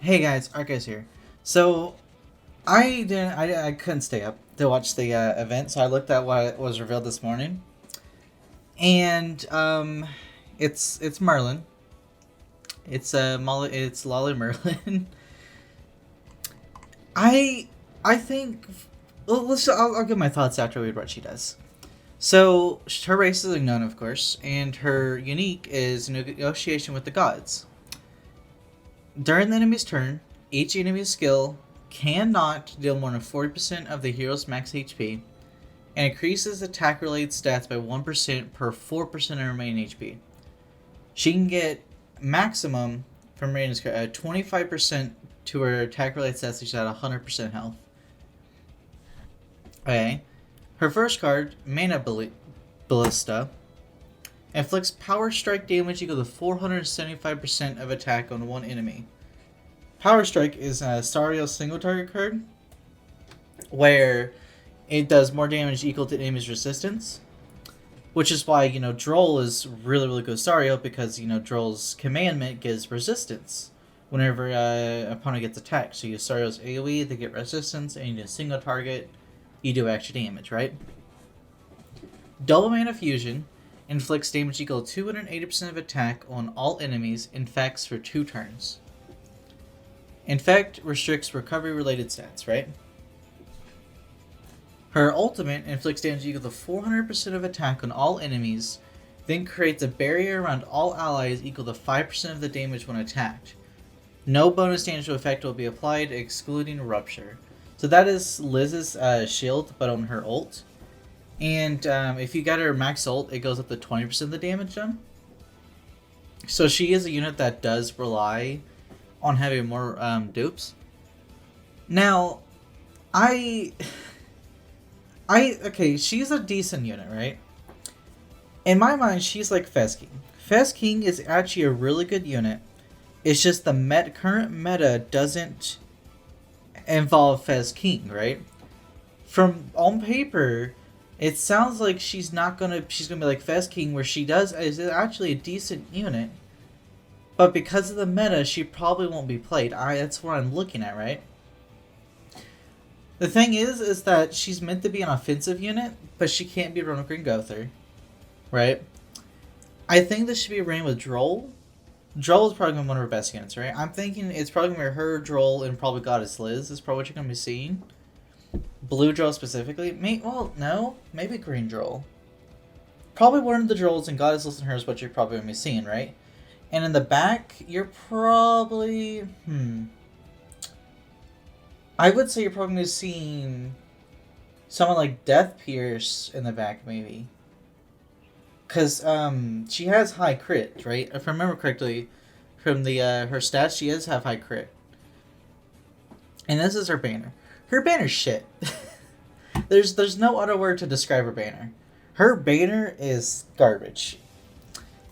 Hey guys, Arcos here. So I couldn't stay up to watch the event, so I looked at what was revealed this morning, and it's Merlin. It's Lolly Merlin. I I think I'll give my thoughts after we read what she does. So her race is unknown, of course, and her unique is negotiation with the gods. During the enemy's turn, each enemy's skill cannot deal more than 40% of the hero's max HP, and increases attack related stats by 1% per 4% of remaining HP. She can get maximum from remaining 25% to her attack related stats, she's at 100% health. Okay. Her first card, Mana Ballista, inflicts power strike damage equal to 475% of attack on one enemy. Power Strike is a Sario single target card where it does more damage equal to enemy's resistance, which is why, Droll is really, really good with Sario because, Droll's commandment gives resistance whenever opponent gets attacked. So you use Sario's AoE, they get resistance, and you do a single target, you do extra damage, right? Double Mana Fusion inflicts damage equal to 280% of attack on all enemies, infects for 2 turns. Infect restricts recovery-related stats, right? Her ultimate inflicts damage equal to 400% of attack on all enemies, then creates a barrier around all allies equal to 5% of the damage when attacked. No bonus damage effect will be applied, excluding Rupture. So that is Liz's shield, but on her ult. And if you get her max ult, it goes up to 20% of the damage done. So she is a unit that does rely on having more dupes. Now, okay, she's a decent unit, right? In my mind, she's like Fez King. Fez King is actually a really good unit. It's just the current meta doesn't involve Fez King, right? From on paper, it sounds like she's gonna be like Fez King, where is actually a decent unit. But because of the meta, she probably won't be played. That's what I'm looking at, right? The thing is that she's meant to be an offensive unit, but she can't be run with Green Gother, right? I think this should be ran with Droll. Droll is probably going to be one of her best units, right? I'm thinking it's probably going to be her, Droll, and probably Goddess Liz is probably what you're going to be seeing. Blue Droll specifically. No. Maybe Green Droll. Probably one of the Drolls and Goddess Liz and her is what you're probably going to be seeing, right? And in the back, you're probably... I would say you're probably going to be seeing someone like Death Pierce in the back, maybe. Because she has high crit, right? If I remember correctly, from the her stats, she does have high crit. And this is her banner. Her banner's shit. There's no other word to describe her banner. Her banner is garbage.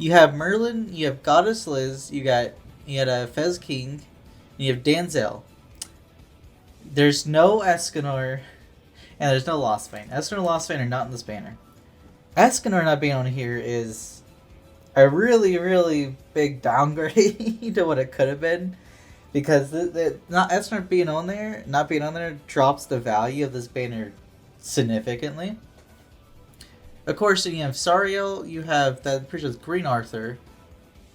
You have Merlin, you have Goddess Liz, you got a Fez King, and you have Danzel. There's no Escanor, and there's no Lost Vein. Escanor and Lost Vein are not in this banner. Escanor not being on here is a really, really big downgrade to what it could have been. Because not Escanor not being on there drops the value of this banner significantly. Of course, you have Sario, you have that pretty sure it's Green Arthur,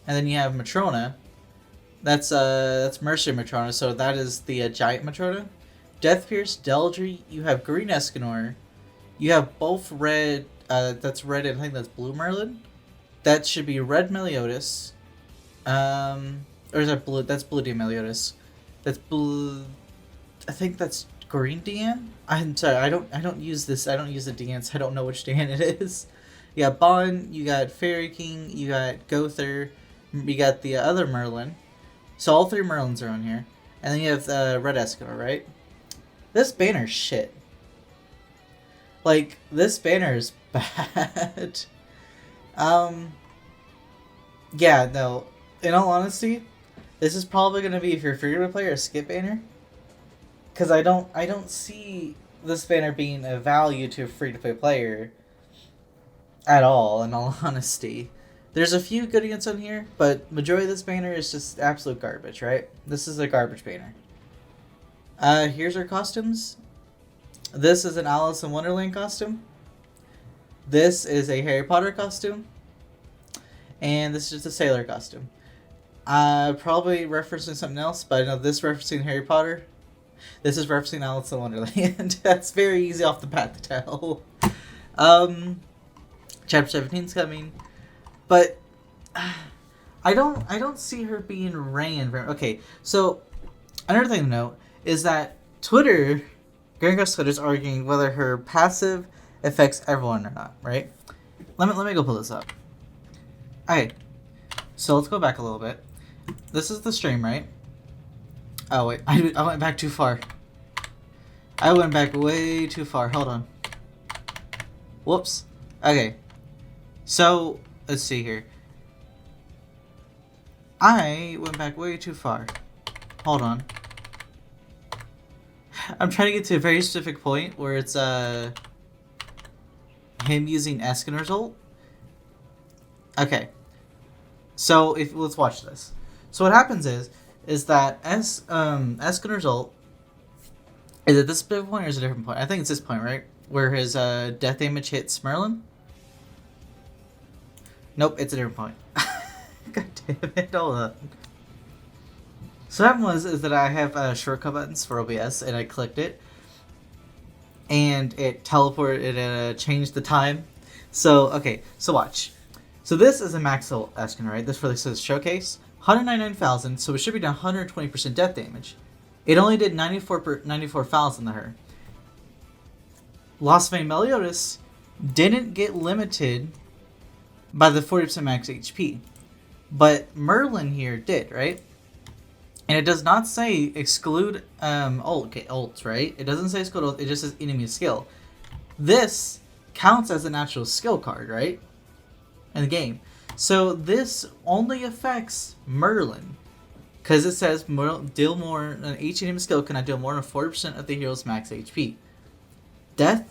and then you have Matrona. That's Mercy Matrona, so that is the giant Matrona. Death Pierce, Deldry, you have Green Escanor, you have both red. That's red, and I think that's blue Merlin. That should be red Meliodas. Or is that blue? That's blue Meliodas. That's blue. I think that's green Deanne. I'm sorry, I don't use this. I don't use the Deannes. I don't know which Deanne it is. You got Bond, you got Fairy King, you got Gother, you got the other Merlin. So all 3 Merlins are on here. And then you have Red Escanor, right? This banner's shit. Like, this banner is bad. Yeah, no. In all honesty, this is probably going to be, if you're a free-to-play player, a skip banner. Because I don't see this banner being a value to a free-to-play player at all, in all honesty. There's a few good units on here, but majority of this banner is just absolute garbage, right? This is a garbage banner. Here's our costumes. This is an Alice in Wonderland costume. This is a Harry Potter costume. And this is just a sailor costume. Probably referencing something else, but I know this referencing Harry Potter. This is referencing Alice in Wonderland. That's very easy off the bat to tell. Chapter 17 is coming. But I don't see her being ran very... Okay, so another thing to note is that Twitter, Gringos Twitter is arguing whether her passive affects everyone or not, right? Let me go pull this up. Okay, so let's go back a little bit. This is the stream, right? Oh wait, I went back too far. I went back way too far. Hold on. Whoops. Okay, so let's see here. I went back way too far. Hold on. I'm trying to get to a very specific point where it's him using Eskinar's ult. Okay. So let's watch this. So what happens is that Eskinar's ult, is it this specific point or is it a different point? I think it's this point, right? Where his death damage hits Merlin. Nope, it's a different point. God damn it, hold on. So what happened is that I have shortcut buttons for OBS, and I clicked it, and it teleported, it changed the time. So, okay, so watch. So this is a max ult Eskin, right? This really says showcase. 199,000, so it should be down 120% death damage. It only did 94,000 to her. Lost Vein Meliodas didn't get limited by the 40% max HP. But Merlin here did, right? And it does not say exclude ults, right? It doesn't say exclude ult, it just says enemy skill. This counts as an actual skill card, right? In the game. So this only affects Merlin. Because it says deal more, each enemy skill cannot deal more than 40% of the hero's max HP. The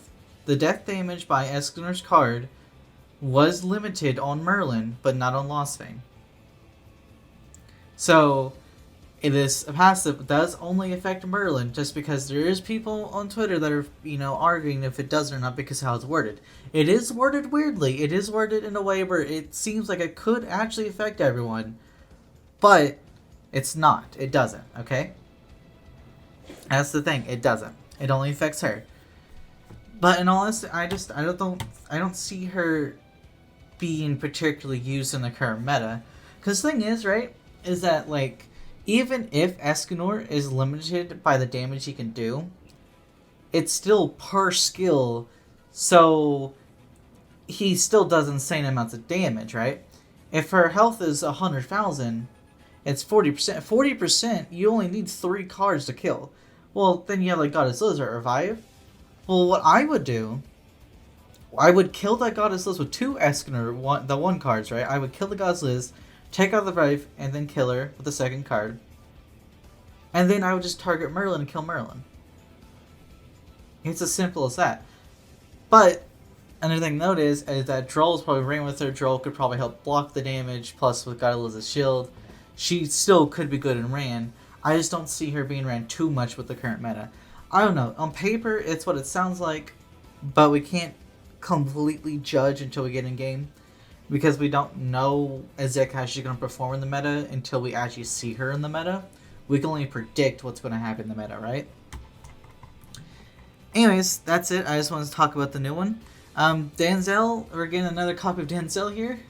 death damage by Eskinar's card was limited on Merlin, but not on Lost Vein. So this passive does only affect Merlin, just because there is people on Twitter that are, arguing if it does or not because of how it's worded. It is worded weirdly. It is worded in a way where it seems like it could actually affect everyone, but it's not. It doesn't, okay? That's the thing. It doesn't. It only affects her. But in all honesty, I don't see her being particularly used in the current meta. Because the thing is, right, is that, like, even if Escanor is limited by the damage he can do, it's still per skill, so he still does insane amounts of damage, right? If her health is 100,000, it's 40%. 40%, you only need 3 cards to kill. Well, then you have, like, Goddess Lizard Revive. Well, what I would do, I would kill that Goddess Liz with 2 Escanor, the 1 cards, right? I would kill the Goddess Liz, take out the Revive, and then kill her with the 2nd card. And then I would just target Merlin and kill Merlin. It's as simple as that. But another thing to note is that Droll is probably ran with her. Droll could probably help block the damage, plus with Goddess Liz's shield. She still could be good in ran. I just don't see her being ran too much with the current meta. I don't know. On paper, it's what it sounds like, but we can't completely judge until we get in game, because we don't know exactly how she's going to perform in the meta until we actually see her in the meta. We can only predict what's going to happen in the meta, right? Anyways, that's it. I just wanted to talk about the new one. Denzel, we're getting another copy of Denzel here.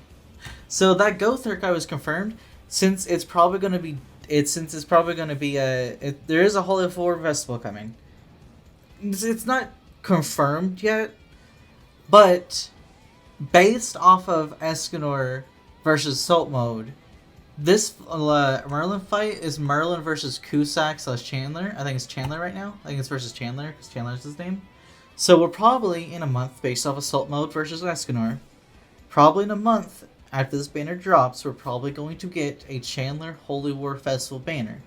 So that Gothar guy was confirmed. Since it's probably going to be, there is a Holy War Festival coming. It's not confirmed yet, but based off of Escanor versus Salt mode, this Merlin fight is Merlin versus Cusack / Chandler. I think it's Chandler right now. I think it's versus Chandler, because Chandler's his name. So we're probably in a month, based off of Salt mode versus Escanor, probably in a month after this banner drops, we're probably going to get a Chandler Holy War Festival banner.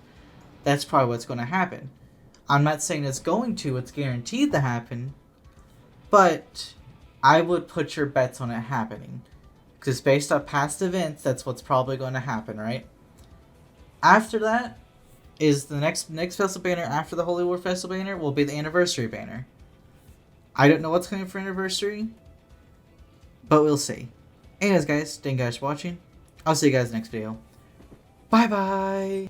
That's probably what's going to happen. I'm not saying it's guaranteed to happen, but I would put your bets on it happening. Because based on past events, that's what's probably going to happen, right? After that is the next festival banner after the Holy War festival banner will be the anniversary banner. I don't know what's coming for anniversary, but we'll see. Anyways, guys, thank you guys for watching. I'll see you guys next video. Bye bye!